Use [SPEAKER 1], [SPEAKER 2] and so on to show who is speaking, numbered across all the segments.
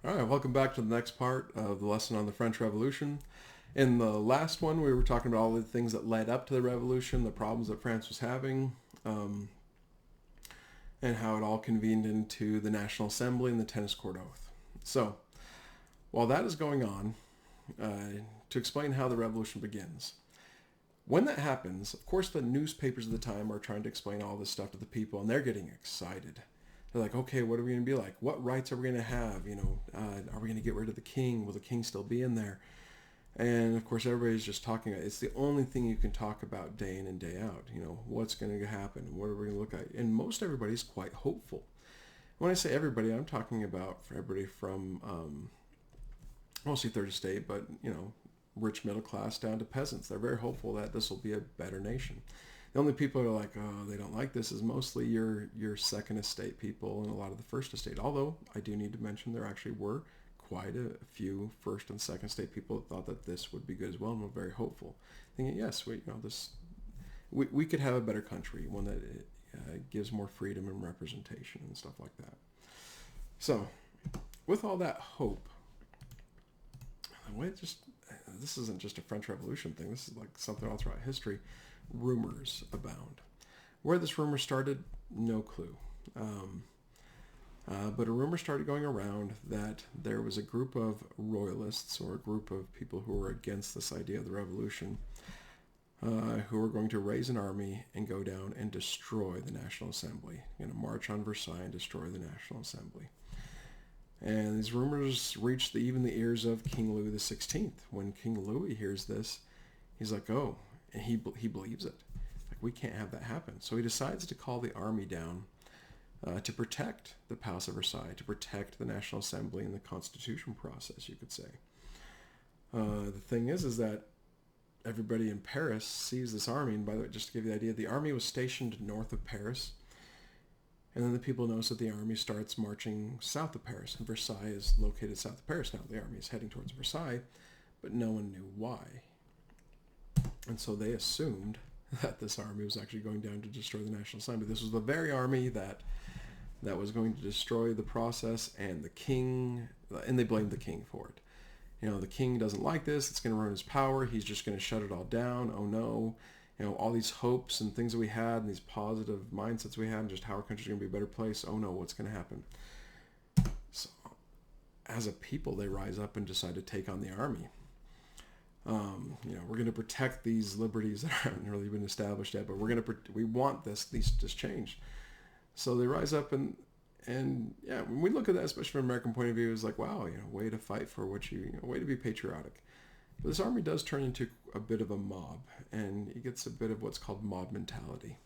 [SPEAKER 1] All right, welcome back to the next part of the lesson on the French Revolution. In the last one, we were talking about all the things that led up to the revolution, the problems that France was having, um, and how it all convened into the National Assembly and the Tennis Court Oath. So, while that is going on, to explain how the revolution begins. When that happens, of course, the newspapers of the time are trying to explain all this stuff to the people, and they're getting excited. They're like, okay, what are we going to be like? What rights are we going to have? Are we going to get rid of the king? Will the king still be in there? And of course, everybody's just talking. It's the only thing you can talk about day in and day out. What's going to happen? What are we going to look at? And most everybody's quite hopeful. When I say everybody, I'm talking about for everybody from mostly third estate, but rich middle class down to peasants. They're very hopeful that this will be a better nation. The only people who are like, oh, they don't like this is mostly your second estate people and a lot of the first estate. Although I do need to mention there actually were quite a few first and second estate people that thought that this would be good as well and were very hopeful, thinking, yes, we could have a better country, one that gives more freedom and representation and stuff like that. So, with all that hope, this isn't just a French Revolution thing. This is like something all throughout history. Rumors abound. Where this rumor started, no clue. But a rumor started going around that there was a group of royalists or a group of people who were against this idea of the revolution who were going to raise an army and go down and destroy the National Assembly. March on Versailles and destroy the National Assembly. And these rumors reached even the ears of King Louis XVI. When King Louis hears this, he's like, oh, and he believes it. Like, we can't have that happen. So he decides to call the army down to protect the Palace of Versailles, to protect the National Assembly and the Constitution process, you could say. The thing is that everybody in Paris sees this army, and by the way, just to give you the idea, the army was stationed north of Paris, and then the people notice that the army starts marching south of Paris, and Versailles is located south of Paris now. The army is heading towards Versailles, but no one knew why. And so they assumed that this army was actually going down to destroy the National Assembly. This was the very army that was going to destroy the process, and the king, and they blamed the king for it. The king doesn't like this. It's going to ruin his power. He's just going to shut it all down. Oh no. All these hopes and things that we had and these positive mindsets we had and just how our country's going to be a better place. Oh no, what's going to happen? So as a people, they rise up and decide to take on the army. We're going to protect these liberties that haven't really been established yet, but we want this changed. So they rise up and yeah, when we look at that, especially from an American point of view, it's like, wow, way to fight for what way to be patriotic. But this army does turn into a bit of a mob, and it gets a bit of what's called mob mentality.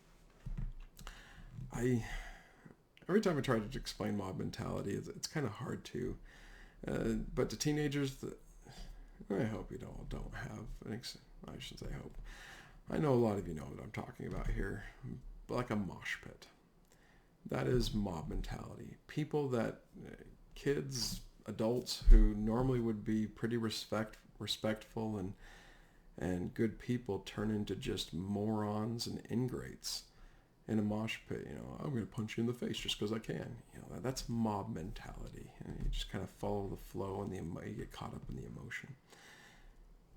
[SPEAKER 1] Every time I try to explain mob mentality, it's kind of hard to. But to teenagers, I hope you don't have. I should say hope. I know a lot of you know what I'm talking about here, like a mosh pit. That is mob mentality. People that, kids, adults who normally would be pretty respectful and good people turn into just morons and ingrates in a mosh pit. I'm going to punch you in the face just because I can. That's mob mentality. And you just kind of follow the flow and you get caught up in the emotion.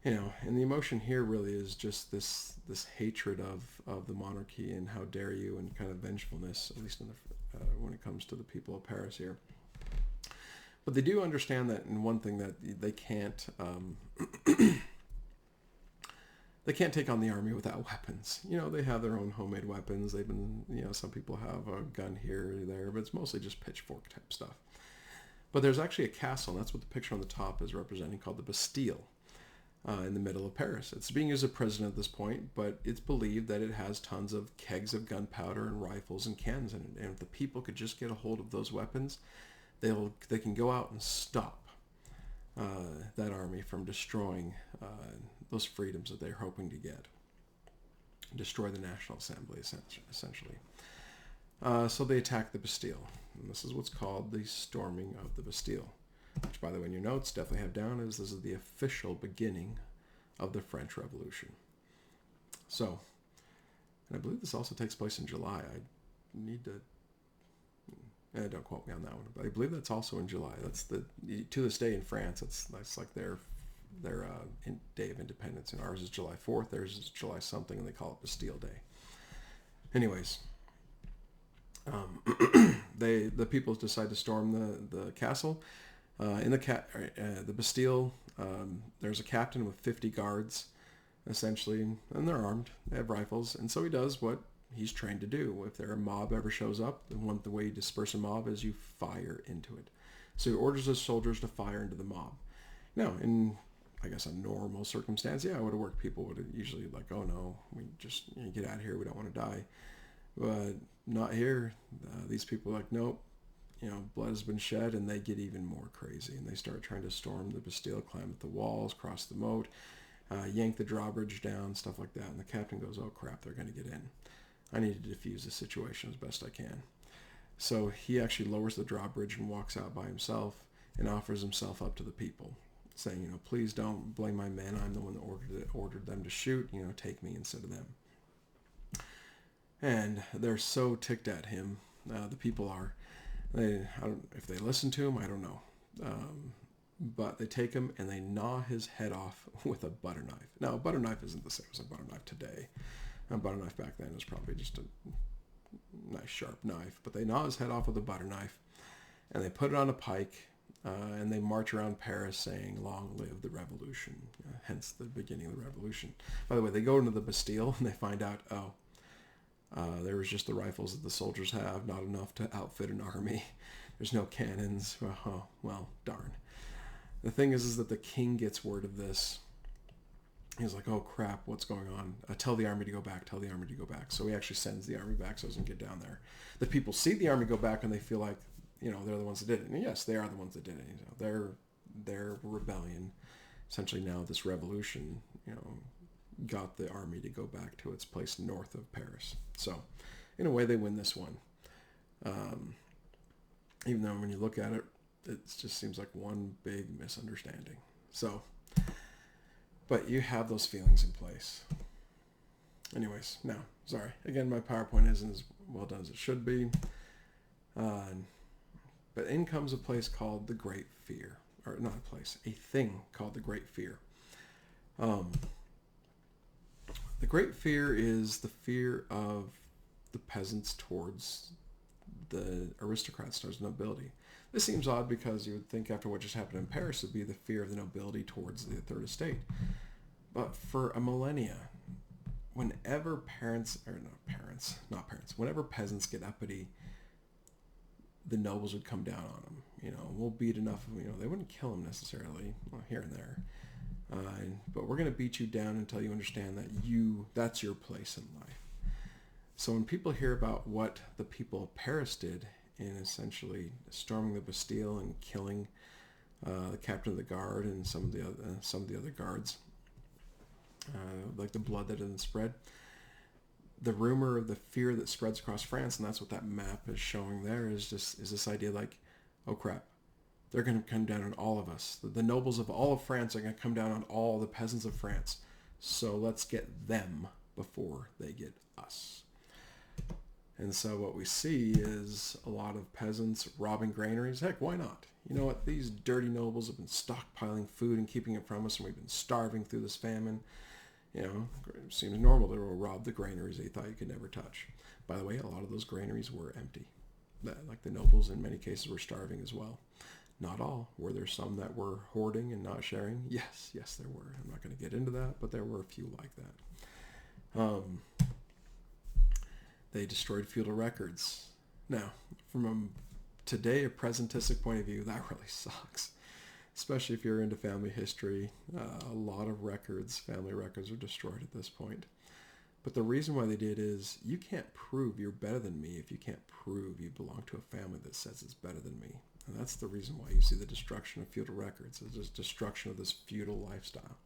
[SPEAKER 1] And the emotion here really is just this hatred of the monarchy and how dare you, and kind of vengefulness, at least when it comes to the people of Paris here. But they do understand that, and one thing that they can't they can't take on the army without weapons. They have their own homemade weapons. They've been, some people have a gun here or there, but it's mostly just pitchfork type stuff. But there's actually a castle, and that's what the picture on the top is representing, called the Bastille. In the middle of Paris. It's being used as a prison at this point, but it's believed that it has tons of kegs of gunpowder and rifles and cannons in it. And if the people could just get a hold of those weapons, they can go out and stop that army from destroying those freedoms that they're hoping to get. Destroy the National Assembly, essentially. So they attack the Bastille. And this is what's called the storming of the Bastille. Which, by the way, in your notes, definitely have down this is the official beginning of the French Revolution. So, and I believe this also takes place in July. I need to Don't quote me on that one, but I believe that's also in July. That's to this day in France. That's like their Day of Independence, and ours is July 4th. Theirs is July something, and they call it Bastille Day. Anyways, the people decide to storm the castle. In the Bastille, there's a captain with 50 guards, essentially, and they're armed. They have rifles, and so he does what he's trained to do. If a mob ever shows up, the way you disperse a mob is you fire into it. So he orders his soldiers to fire into the mob. Now, in I guess a normal circumstance, yeah, it would have worked. People would have usually like, oh no, we just get out of here. We don't want to die. But not here. These people are like, nope. Blood has been shed, and they get even more crazy, and they start trying to storm the Bastille, climb up the walls, cross the moat, yank the drawbridge down, stuff like that. And the captain goes, oh crap, they're going to get in. I need to defuse the situation as best I can. So he actually lowers the drawbridge and walks out by himself and offers himself up to the people, saying, please don't blame my men. I'm the one that ordered them to shoot. Take me instead of them. And they're so ticked at him. The people are. If they listen to him, I don't know. But they take him and they gnaw his head off with a butter knife. Now, a butter knife isn't the same as a butter knife today. A butter knife back then was probably just a nice sharp knife. But they gnaw his head off with a butter knife, and they put it on a pike, and they march around Paris saying, long live the revolution, hence the beginning of the revolution. By the way, they go into the Bastille and they find out, there was just the rifles that the soldiers have, not enough to outfit an army. There's no cannons. Well, darn. The thing is that the king gets word of this. He's like, oh crap, what's going on? Tell the army to go back. Tell the army to go back. So he actually sends the army back so it doesn't get down there. The people see the army go back and they feel like, they're the ones that did it. And yes, they are the ones that did it. Their rebellion, essentially now this revolution, got the army to go back to its place north of Paris. So, in a way, they win this one. Even though when you look at it, it just seems like one big misunderstanding. So, but you have those feelings in place. Anyways, now, sorry. Again, my PowerPoint isn't as well done as it should be. But in comes a place called the Great Fear. Or not a place, a thing called the Great Fear. The Great Fear is the fear of the peasants towards the aristocrats, towards the nobility. This seems odd because you would think after what just happened in Paris, it would be the fear of the nobility towards the third estate. But for a millennia, whenever whenever peasants get uppity, the nobles would come down on them. We'll beat enough of them. They wouldn't kill them necessarily, here and there. But we're going to beat you down until you understand that that's your place in life. So when people hear about what the people of Paris did in essentially storming the Bastille and killing the captain of the guard and some of the other guards, like the blood that didn't spread, the rumor of the fear that spreads across France, and that's what that map is showing there, is this idea like, oh crap, they're going to come down on all of us. The nobles of all of France are going to come down on all the peasants of France. So let's get them before they get us. And so what we see is a lot of peasants robbing granaries. Heck, why not? You know what? These dirty nobles have been stockpiling food and keeping it from us, and we've been starving through this famine. It seems normal to rob the granaries they thought you could never touch. By the way, a lot of those granaries were empty. Like the nobles, in many cases, were starving as well. Not all. Were there some that were hoarding and not sharing? Yes, there were. I'm not going to get into that, but there were a few like that. They destroyed feudal records. Now, from a presentistic point of view, that really sucks. Especially if you're into family history. A lot of family records are destroyed at this point. But the reason why they did is you can't prove you're better than me if you can't prove you belong to a family that says it's better than me. And that's the reason why you see the destruction of feudal records. It's just destruction of this feudal lifestyle.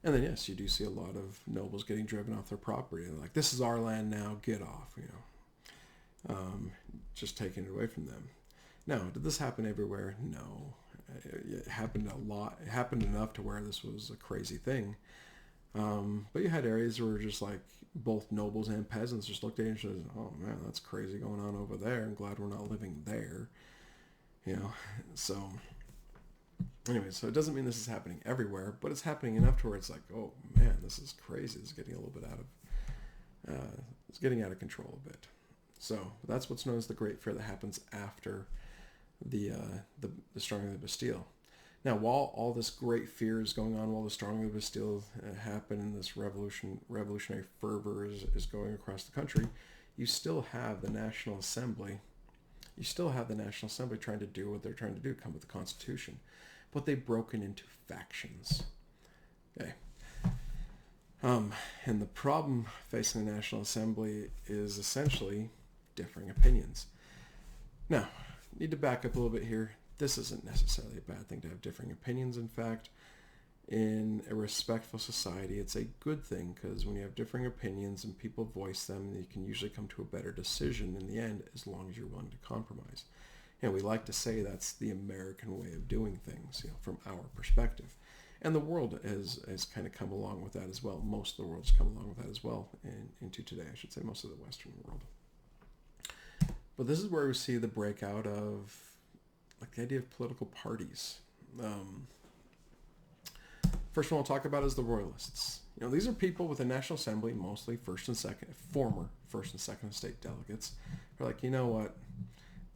[SPEAKER 1] And then, yes, you do see a lot of nobles getting driven off their property. And like, this is our land now, get off, just taking it away from them. Now, did this happen everywhere? No. It happened a lot. It happened enough to where this was a crazy thing. But you had areas where just like both nobles and peasants just looked at each other and said, oh man, that's crazy going on over there. I'm glad we're not living there. So anyway, so it doesn't mean this is happening everywhere, but it's happening enough to where it's like, oh man, this is crazy. It's getting a little bit it's getting out of control a bit. So that's what's known as the Great Fear that happens after the storming of the Bastille. Now, while all this great fear is going on, while the storming of the Bastille happened and this revolutionary fervor is going across the country, you still have the National Assembly. You still have the National Assembly trying to do what they're trying to do, come with the Constitution. But they've broken into factions. Okay. And the problem facing the National Assembly is essentially differing opinions. Now, need to back up a little bit here. This isn't necessarily a bad thing to have differing opinions. In fact, in a respectful society, it's a good thing, because when you have differing opinions and people voice them, you can usually come to a better decision in the end, as long as you're willing to compromise. We like to say that's the American way of doing things, from our perspective. And the world has kind of come along with that as well. Most of the world's come along with that as well into today, I should say, most of the Western world. But this is where we see the breakout of like the idea of political parties. First one I'll talk about is the Royalists. These are people with the National Assembly, mostly former First and Second Estate delegates. They're like, you know what?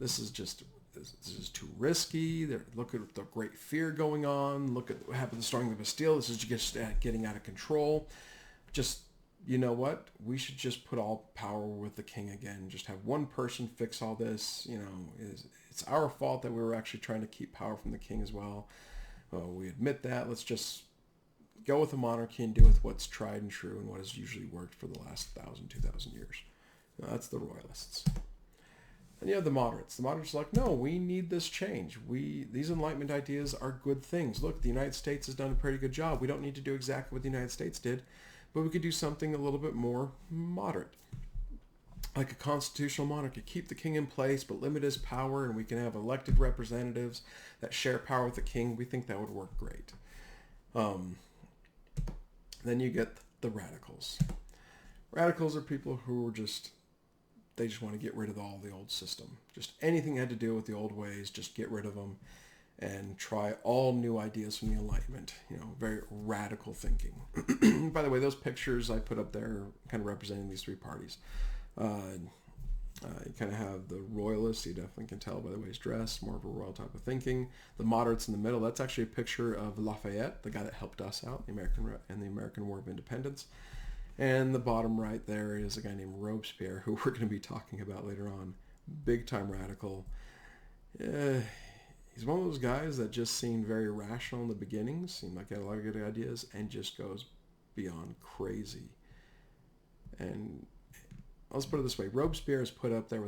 [SPEAKER 1] This is too risky. Look at the great fear going on. Look at what happened to the storming of the Bastille. This is just getting out of control. You know what? We should just put all power with the king again. Just have one person fix all this. It's our fault that we were actually trying to keep power from the king as well. We admit that. Let's just go with the monarchy and do with what's tried and true and what has usually worked for the last 1,000, 2,000 years. That's the Royalists. And you have the moderates. The moderates are like, no, we need this change. These Enlightenment ideas are good things. Look, the United States has done a pretty good job. We don't need to do exactly what the United States did, but we could do something a little bit more moderate, like a constitutional monarchy. Keep the king in place, but limit his power, and we can have elected representatives that share power with the king. We think that would work great. Then you get the radicals. Radicals are people who are they just want to get rid of all the old system. Just anything had to do with the old ways, just get rid of them and try all new ideas from the Enlightenment. Very radical thinking. By the way, those pictures I put up there are kind of representing these three parties. You kind of have the Royalists. You definitely can tell by the way he's dressed, more of a royal type of thinking. The moderates in the middle, that's actually a picture of Lafayette, the guy that helped us out in the American War of Independence. And the bottom right there is a guy named Robespierre, who we're going to be talking about later on. Big time radical. He's one of those guys that just seemed very rational in the beginning, seemed like he had a lot of good ideas, and just goes beyond crazy. And let's put it this way. Robespierre is put up there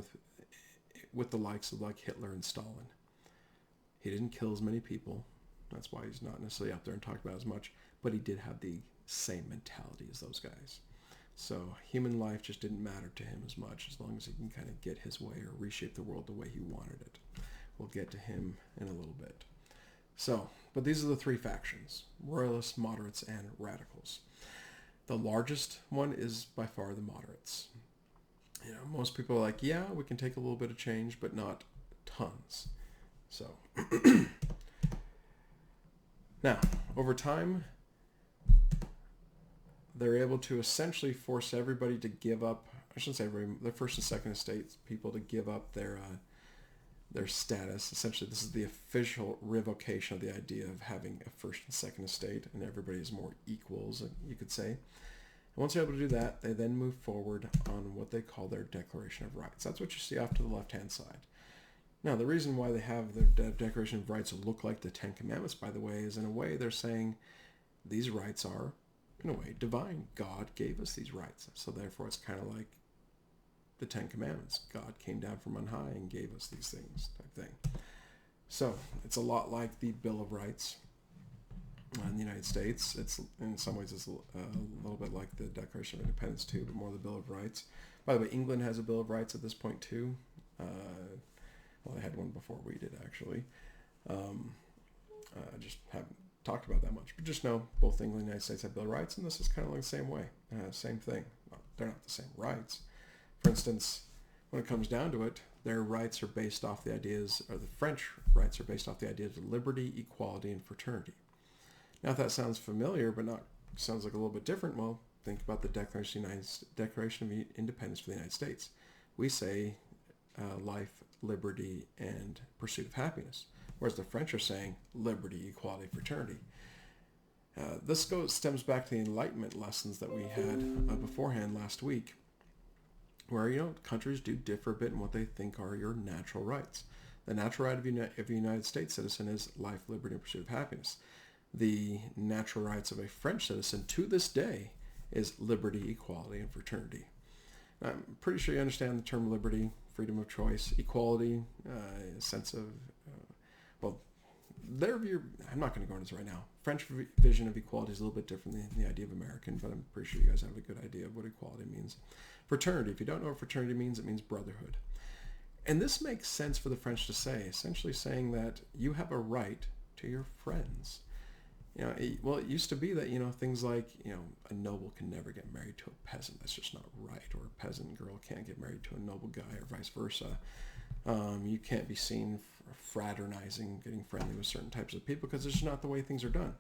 [SPEAKER 1] with the likes of like Hitler and Stalin. He didn't kill as many people. That's why he's not necessarily up there and talked about as much. But he did have the same mentality as those guys. So human life just didn't matter to him as much, as long as he can kind of get his way or reshape the world the way he wanted it. We'll get to him in a little bit. So, but these are the three factions: Royalists, moderates, and radicals. The largest one is by far the moderates. Most people are like, yeah, we can take a little bit of change, but not tons. So, now, over time, they're able to essentially force everybody to give up, I shouldn't say everybody, the First and Second Estates people to give up their status. Essentially, this is the official revocation of the idea of having a First and Second Estate, and everybody is more equals, you could say. And once they're able to do that, they then move forward on what they call their Declaration of Rights. That's what you see off to the left-hand side. Now, the reason why they have their Declaration of Rights look like the Ten Commandments, by the way, is in a way they're saying these rights are, in a way, divine. God gave us these rights. So therefore, it's kind of like the Ten Commandments. God came down from on high and gave us these things, type thing. So it's a lot like the Bill of Rights in the United States. It's in some ways it's a little bit like the Declaration of Independence too, but more the Bill of Rights. By the way, England has a Bill of Rights at this point too. Well, they had one before we did actually. Just haven't talked about that much. But just know both England and the United States have Bill of Rights, and this is kind of like the same way. Same thing. Well, they're not the same rights. For instance, when it comes down to it, their rights are based off the ideas, or the French rights are based off the ideas of liberty, equality, and fraternity. Now, if that sounds familiar, but not sounds like a little bit different, well, think about the Declaration of Independence for the United States. We say life, liberty, and pursuit of happiness, whereas the French are saying liberty, equality, fraternity. This stems back to the Enlightenment lessons that we had beforehand last week, where, countries do differ a bit in what they think are your natural rights. The natural right of a United States citizen is life, liberty, and pursuit of happiness. The natural rights of a French citizen to this day is liberty, equality, and fraternity. I'm pretty sure you understand the term liberty, freedom of choice, equality, a sense of, their view, I'm not going to go into this right now. French vision of equality is a little bit different than the idea of American, but I'm pretty sure you guys have a good idea of what equality means. Fraternity, if you don't know what fraternity means, it means brotherhood. And this makes sense for the French to say, essentially saying that you have a right to your friends. It used to be that, things like, a noble can never get married to a peasant. That's just not right. Or a peasant girl can't get married to a noble guy, or vice versa. You can't be seen fraternizing, getting friendly with certain types of people, because it's just not the way things are done.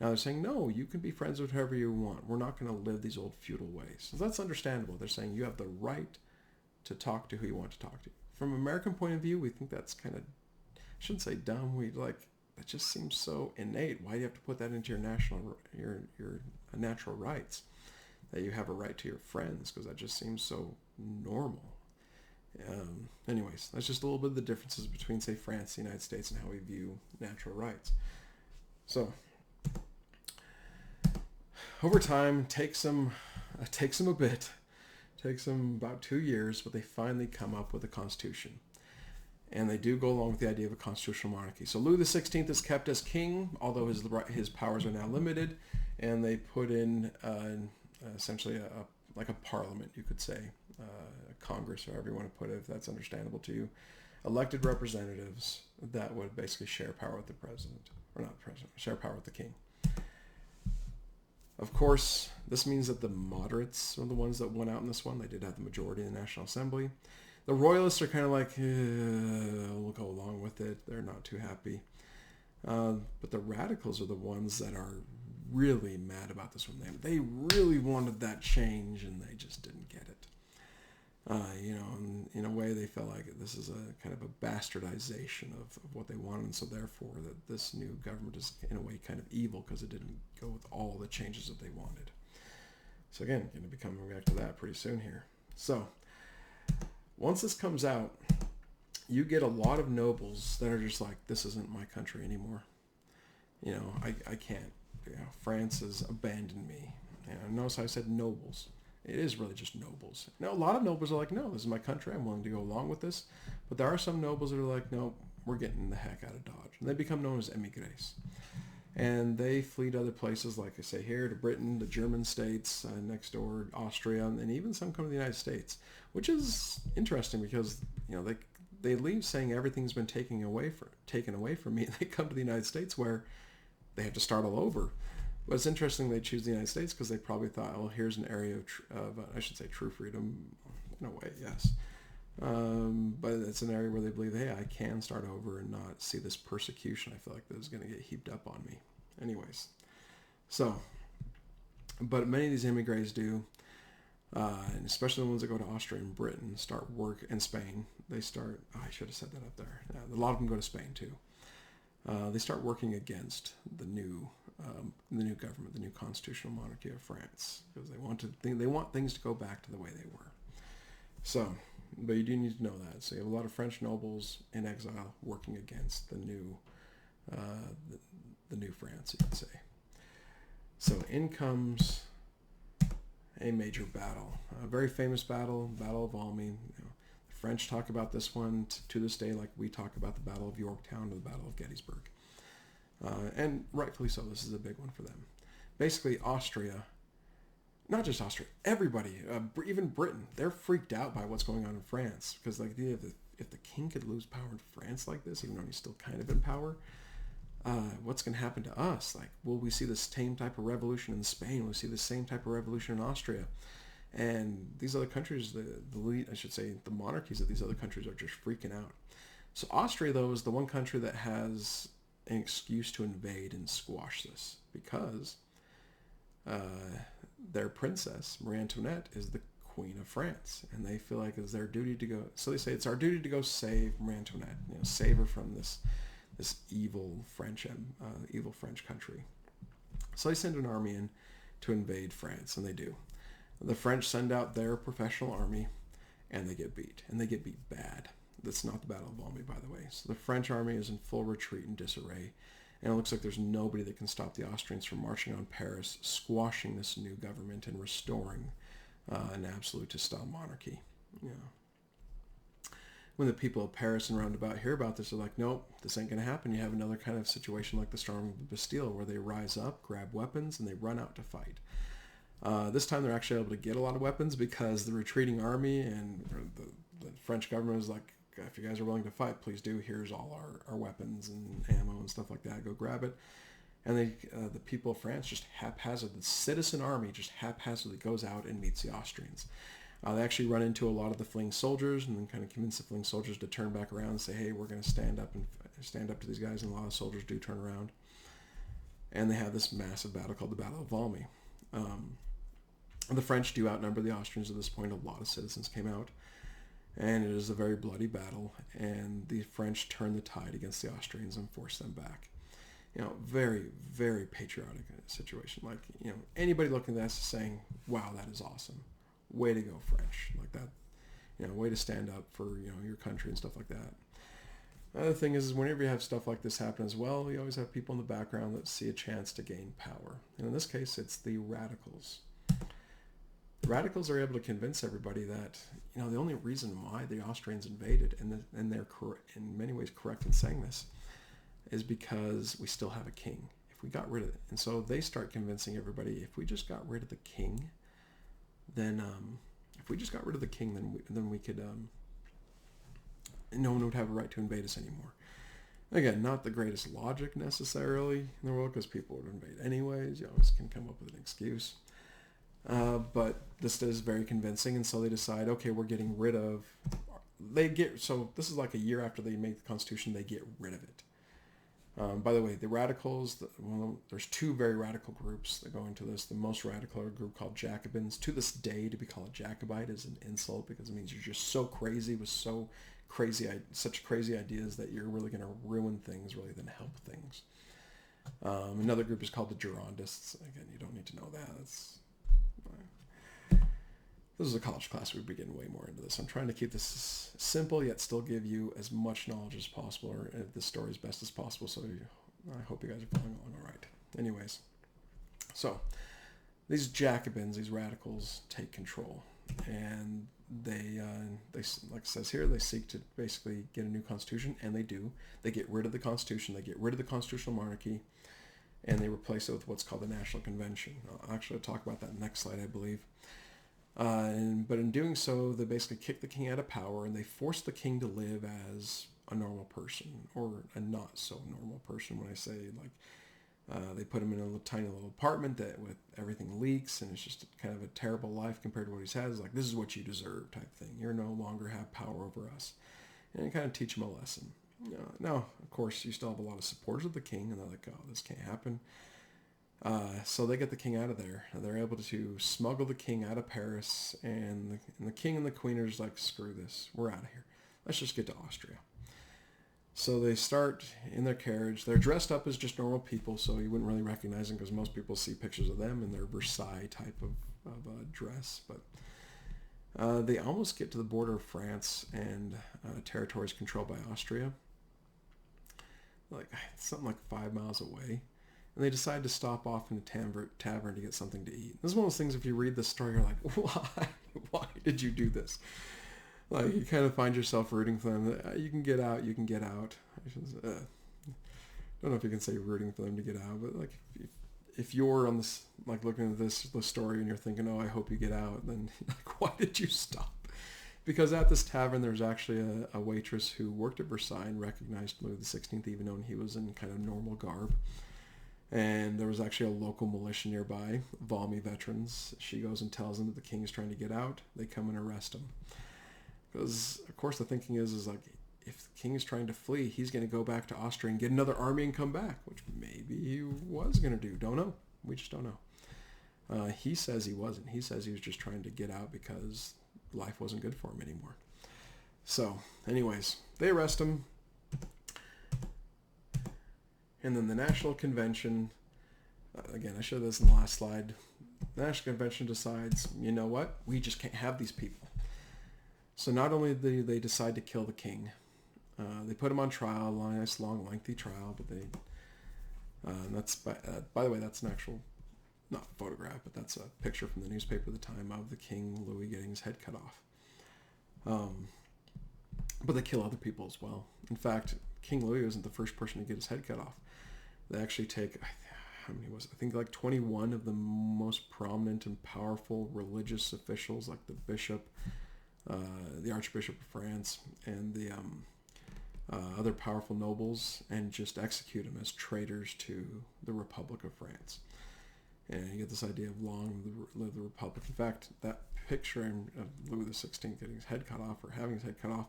[SPEAKER 1] Now they're saying, no, you can be friends with whoever you want. We're not going to live these old feudal ways. So that's understandable. They're saying you have the right to talk to who you want to talk to. From an American point of view, we think that's kind of, I shouldn't say dumb. That just seems so innate. Why do you have to put that into your natural rights? That you have a right to your friends, because that just seems so normal. Anyways, that's just a little bit of the differences between, say, France, the United States, and how we view natural rights. So, over time, takes them a bit. Takes them about 2 years, but they finally come up with a constitution. And they do go along with the idea of a constitutional monarchy. So Louis XVI is kept as king, although his powers are now limited, and they put in essentially a parliament, you could say, a Congress, however you want to put it, if that's understandable to you, elected representatives that would basically share power with the president, or not the president, share power with the king. Of course, this means that the moderates are the ones that won out in this one. They did have the majority in the National Assembly. The royalists are kind of like, we'll go along with it. They're not too happy. But the radicals are the ones that are really mad about this one. They really wanted that change, and they just didn't get it. In a way, they felt like this is a kind of a bastardization of what they wanted, and so therefore that this new government is in a way kind of evil because it didn't go with all the changes that they wanted. So again, going to be coming back to that pretty soon here. So once this comes out, you get a lot of nobles that are just like, this isn't my country anymore. I can't. France has abandoned me. Notice how I said nobles. It is really just nobles. Now, a lot of nobles are like, no, this is my country. I'm willing to go along with this. But there are some nobles that are like, no, we're getting the heck out of Dodge. And they become known as émigrés. And they flee to other places, like I say here, to Britain, the German states, next door, Austria, and even some come to the United States, which is interesting because, they leave saying everything's been taken away from me. They come to the United States where they have to start all over. But it's interesting they choose the United States because they probably thought, well, here's an area of I should say true freedom, in a way, yes. But it's an area where they believe, hey, I can start over and not see this persecution I feel like that is going to get heaped up on me. Anyways, so, but many of these émigrés do, and especially the ones that go to Austria and Britain, start work, and Spain, they start, I should have said that up there. A lot of them go to Spain too. They start working against the new government, the new constitutional monarchy of France, because they want things to go back to the way they were. So, but you do need to know that. So you have a lot of French nobles in exile working against the new France, you could say. So in comes a major battle, a very famous battle, Battle of Valmy. The French talk about this one to this day like we talk about the Battle of Yorktown or the Battle of Gettysburg. And rightfully so, this is a big one for them. Basically, Austria, not just Austria, everybody, even Britain, they're freaked out by what's going on in France. Because if the king could lose power in France like this, even though he's still kind of in power, what's going to happen to us? Like, will we see the same type of revolution in Spain? Will we see the same type of revolution in Austria? And these other countries, the monarchies of these other countries are just freaking out. So Austria, though, is the one country that has an excuse to invade and squash this, because their princess, Marie Antoinette, is the Queen of France, and they feel like it's their duty to go. So they say it's our duty to go save Marie Antoinette, save her from this evil French country. So they send an army in to invade France, and they do. The French send out their professional army, and they get beat, and they get beat bad. That's not the Battle of Valmy, by the way. So the French army is in full retreat and disarray, and it looks like there's nobody that can stop the Austrians from marching on Paris, squashing this new government, and restoring an absolutist-style monarchy. When the people of Paris and roundabout hear about this, they're like, nope, this ain't going to happen. You have another kind of situation like the storming of the Bastille, where they rise up, grab weapons, and they run out to fight. This time they're actually able to get a lot of weapons, because the retreating army and the French government is like, if you guys are willing to fight, please do. Here's all our weapons and ammo and stuff like that. Go grab it. And the people of France just haphazardly, the citizen army just haphazardly goes out and meets the Austrians. They actually run into a lot of the fleeing soldiers, and then kind of convince the fleeing soldiers to turn back around and say, hey, we're going to stand up to these guys. And a lot of soldiers do turn around. And they have this massive battle called the Battle of Valmy. The French do outnumber the Austrians at this point. A lot of citizens came out. And it is a very bloody battle. And the French turn the tide against the Austrians and force them back. Very, very patriotic situation. Like, anybody looking at this is saying, wow, that is awesome. Way to go, French. Like that, way to stand up for, your country and stuff like that. Another thing is whenever you have stuff like this happen as well, you always have people in the background that see a chance to gain power. And in this case, it's the radicals. The radicals are able to convince everybody that, the only reason why the Austrians invaded, and they're in many ways correct in saying this, is because we still have a king. If we got rid of it. And so they start convincing everybody, if we just got rid of the king, then we could, no one would have a right to invade us anymore. Again, not the greatest logic necessarily in the world, because people would invade anyways. You always can come up with an excuse. But this is very convincing, and so they decide, okay, we're getting rid of... So this is like a year after they make the Constitution, they get rid of it. By the way, the radicals, there's two very radical groups that go into this. The most radical are a group called Jacobins. To this day, to be called a Jacobite is an insult, because it means you're just so crazy with such crazy ideas that you're really going to ruin things rather than help things. Another group is called the Girondists. Again, you don't need to know that. This is a college class. We'd be getting way more into this. I'm trying to keep this simple, yet still give you as much knowledge as possible, or this story as best as possible. So I hope you guys are following along all right. Anyways, so these Jacobins, these radicals, take control, and they like it says here, they seek to basically get a new constitution, and they do. They get rid of the constitution. They get rid of the constitutional monarchy, and they replace it with what's called the National Convention. I'll actually talk about that next slide, I believe. But in doing so, they basically kick the king out of power, and they force the king to live as a normal person, or a not so normal person. When I say, like, they put him in a tiny little apartment that with everything leaks, and it's just kind of a terrible life compared to what he's had. It's like, this is what you deserve type thing. You no longer have power over us. And you kind of teach him a lesson. Now, of course, you still have a lot of supporters of the king, and they're like, oh, this can't happen. So they get the king out of there. They're able to smuggle the king out of Paris, and the king and the queen are just like, screw this. We're out of here. Let's just get to Austria. So they start in their carriage. They're dressed up as just normal people, so you wouldn't really recognize them, because most people see pictures of them in their Versailles type of dress. But they almost get to the border of France and territories controlled by Austria. Like something like 5 miles away. And they decide to stop off in a tavern to get something to eat. This is one of those things, if you read the story, you're like, why? Why did you do this? Like, you kind of find yourself rooting for them. You can get out, you can get out. I don't know if you can say rooting for them to get out, but like, if you're on this, like looking at this story and you're thinking, oh, I hope you get out, then like, why did you stop? Because at this tavern, there was actually a waitress who worked at Versailles and recognized Louis XVI, even though he was in kind of normal garb. And there was actually a local militia nearby, Valmy veterans. She goes and tells them that the king is trying to get out. They come and arrest him. Because, of course, the thinking is like, if the king is trying to flee, he's going to go back to Austria and get another army and come back, which maybe he was going to do. Don't know. We just don't know. He says he wasn't. He says he was just trying to get out because life wasn't good for him anymore. So, anyways, they arrest him. And then the National Convention, again, I showed this in the last slide. The National Convention decides, you know what? We just can't have these people. So not only do they decide to kill the king, they put him on trial, a nice, long, lengthy trial, but they, that's, by the way, that's an actual, not photograph, but that's a picture from the newspaper at the time of the King Louis getting his head cut off. But they kill other people as well. In fact, King Louis wasn't the first person to get his head cut off. They actually take, how many was it? I think like 21 of the most prominent and powerful religious officials, like the bishop, the Archbishop of France, and the other powerful nobles, and just execute them as traitors to the Republic of France. And you get this idea of long live the Republic. In fact, that picture of Louis XVI getting his head cut off, or having his head cut off,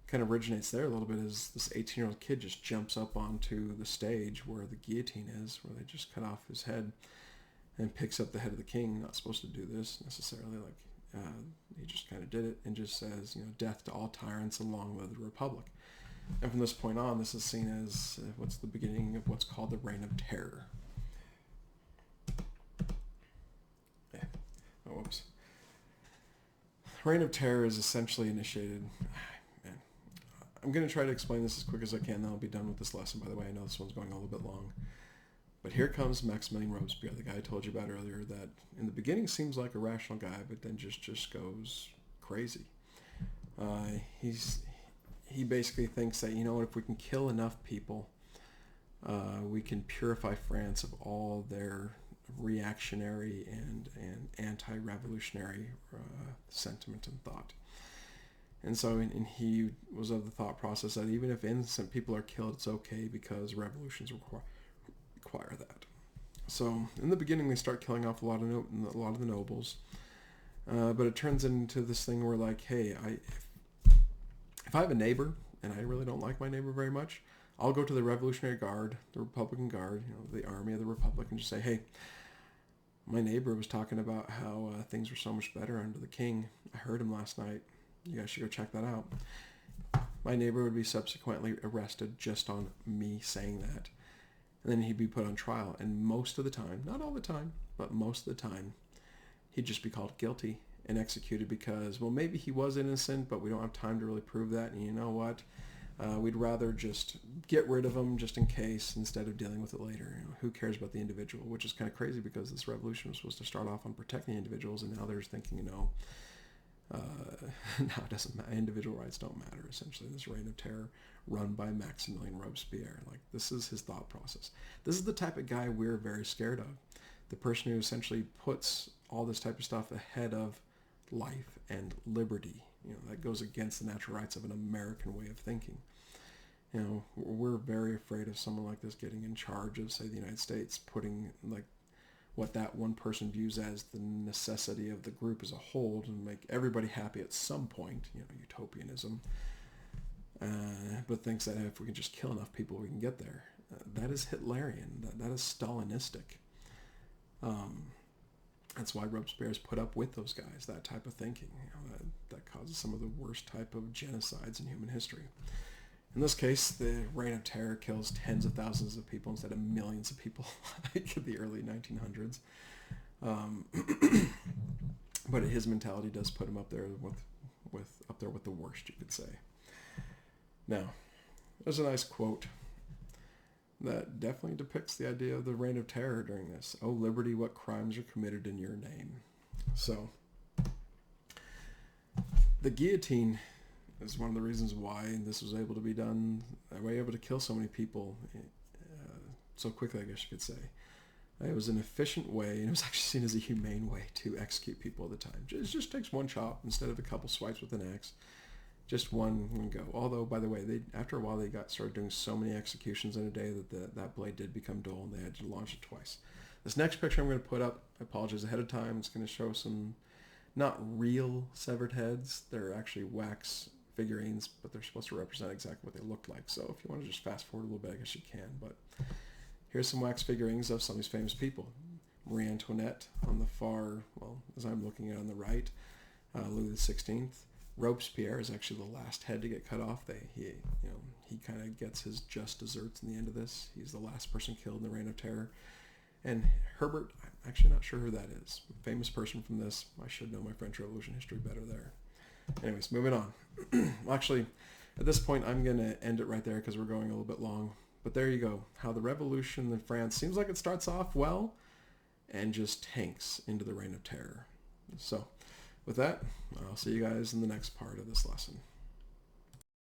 [SPEAKER 1] kind of originates there a little bit, as this 18-year-old kid just jumps up onto the stage where the guillotine is, where they just cut off his head, and picks up the head of the king. Not supposed to do this necessarily, like he just kind of did it, and just says, you know, death to all tyrants and long live the Republic. And from this point on, this is seen as what's the beginning of what's called the Reign of Terror. Yeah. Oh, whoops. Reign of Terror is essentially initiated. I'm going to try to explain this as quick as I can, then I'll be done with this lesson. By the way, I know this one's going a little bit long. But here comes Maximilien Robespierre, the guy I told you about earlier, that in the beginning seems like a rational guy, but then just goes crazy. He basically thinks that, you know what, if we can kill enough people, we can purify France of all their reactionary and anti-revolutionary sentiment and thought. And so and he was of the thought process that even if innocent people are killed, it's okay because revolutions require that. So in the beginning, they start killing off a lot of the nobles, but it turns into this thing where, like, hey, if I have a neighbor and I really don't like my neighbor very much, I'll go to the Revolutionary Guard, the Republican Guard, you know, the army of the Republic, and just say, hey, my neighbor was talking about how things were so much better under the king. I heard him last night. You guys should go check that out. My neighbor would be subsequently arrested just on me saying that. And then he'd be put on trial. And most of the time, not all the time, but most of the time, he'd just be called guilty and executed because, well, maybe he was innocent, but we don't have time to really prove that. And you know what? We'd rather just get rid of him just in case instead of dealing with it later. You know, who cares about the individual? Which is kind of crazy because this revolution was supposed to start off on protecting individuals, and now they're thinking, you know, now it doesn't matter. Individual rights don't matter, essentially. This reign of terror run by Maximilien Robespierre. Like, this is his thought process. This is the type of guy we're very scared of. The person who essentially puts all this type of stuff ahead of life and liberty. You know, that goes against the natural rights of an American way of thinking. You know, we're very afraid of someone like this getting in charge of, say, the United States, putting, like, what that one person views as the necessity of the group as a whole to make everybody happy at some point, you know, utopianism, but thinks that if we can just kill enough people, we can get there. That is Hitlerian. That is Stalinistic. That's why Robespierre is put up with those guys, that type of thinking. You know, that causes some of the worst type of genocides in human history. In this case, the Reign of Terror kills tens of thousands of people instead of millions of people like in the early 1900s. But his mentality does put him up there with the worst, you could say. Now, there's a nice quote that definitely depicts the idea of the Reign of Terror during this. "Oh, liberty, what crimes are committed in your name?" So, the guillotine is one of the reasons why this was able to be done. They were able to kill so many people so quickly, I guess you could say. It was an efficient way, and it was actually seen as a humane way to execute people at the time. It just takes one chop instead of a couple swipes with an axe. Just one go. Although, by the way, after a while they started doing so many executions in a day that that blade did become dull, and they had to launch it twice. This next picture I'm going to put up, I apologize ahead of time, it's going to show some not real severed heads. They're actually wax figurines, but they're supposed to represent exactly what they look like. So if you want to just fast forward a little bit, I guess you can. But here's some wax figurines of some of these famous people. Marie Antoinette on the far, well, as I'm looking at on the right, Louis XVI. Robespierre is actually the last head to get cut off. He kind of gets his just desserts in the end of this. He's the last person killed in the Reign of Terror. And Herbert, I'm actually not sure who that is. Famous person from this. I should know my French Revolution history better there. Anyways, moving on. Well, actually, at this point, I'm going to end it right there because we're going a little bit long. But there you go. How the revolution in France seems like it starts off well and just tanks into the Reign of Terror. So with that, I'll see you guys in the next part of this lesson.